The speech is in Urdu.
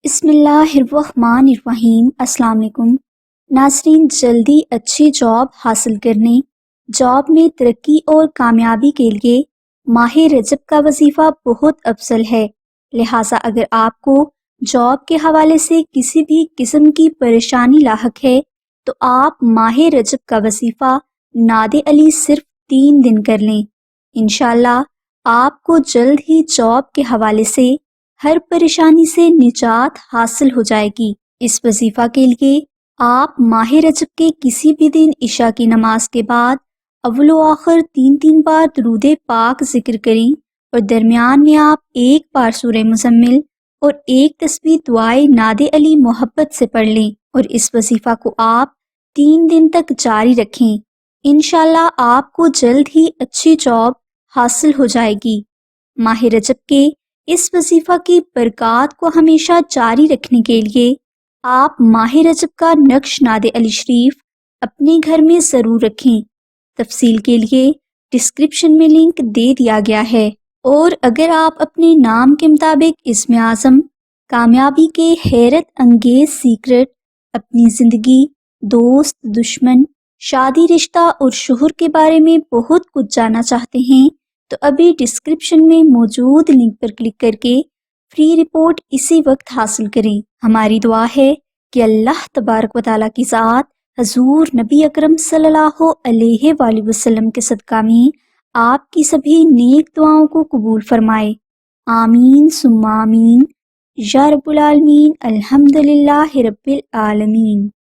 بسم اللہ الرحمن الرحیم۔ السلام علیکم ناظرین، جلدی اچھی جاب حاصل کرنے، جاب میں ترقی اور کامیابی کے لیے ماہ رجب کا وظیفہ بہت افضل ہے۔ لہٰذا اگر آپ کو جاب کے حوالے سے کسی بھی قسم کی پریشانی لاحق ہے تو آپ ماہ رجب کا وظیفہ ناد علی صرف 3 دن کر لیں۔ انشاءاللہ آپ کو جلد ہی جاب کے حوالے سے ہر پریشانی سے نجات حاصل ہو جائے گی۔ اس وظیفہ کے لیے آپ ماہ رجب کے کسی بھی دن عشاء کی نماز کے بعد اول و آخر 3 بار درود پاک ذکر کریں اور درمیان میں آپ 1 بار سورہ مزمل اور 1 تسبیح دعائے ناد علی محبت سے پڑھ لیں اور اس وظیفہ کو آپ 3 دن تک جاری رکھیں۔ انشاءاللہ آپ کو جلد ہی اچھی جاب حاصل ہو جائے گی۔ ماہ رجب کے اس وظیفہ کی برکات کو ہمیشہ جاری رکھنے کے لیے آپ ماہ رجب کا نقش ناد علی شریف اپنے گھر میں ضرور رکھیں۔ تفصیل کے لیے ڈسکرپشن میں لنک دے دیا گیا ہے۔ اور اگر آپ اپنے نام کے مطابق اسم اعظم، کامیابی کے حیرت انگیز سیکرٹ، اپنی زندگی، دوست، دشمن، شادی، رشتہ اور شوہر کے بارے میں بہت کچھ جاننا چاہتے ہیں تو ابھی ڈسکرپشن میں موجود لنک پر کلک کر کے فری رپورٹ اسی وقت حاصل کریں۔ ہماری دعا ہے کہ اللہ تبارک و تعالیٰ کی ذات حضور نبی اکرم صلی اللہ علیہ وآلہ وسلم کے صدقہ میں آپ کی سبھی نیک دعاؤں کو قبول فرمائے۔ آمین ثم آمین یا رب العالمین۔ الحمدللہ رب العالمین۔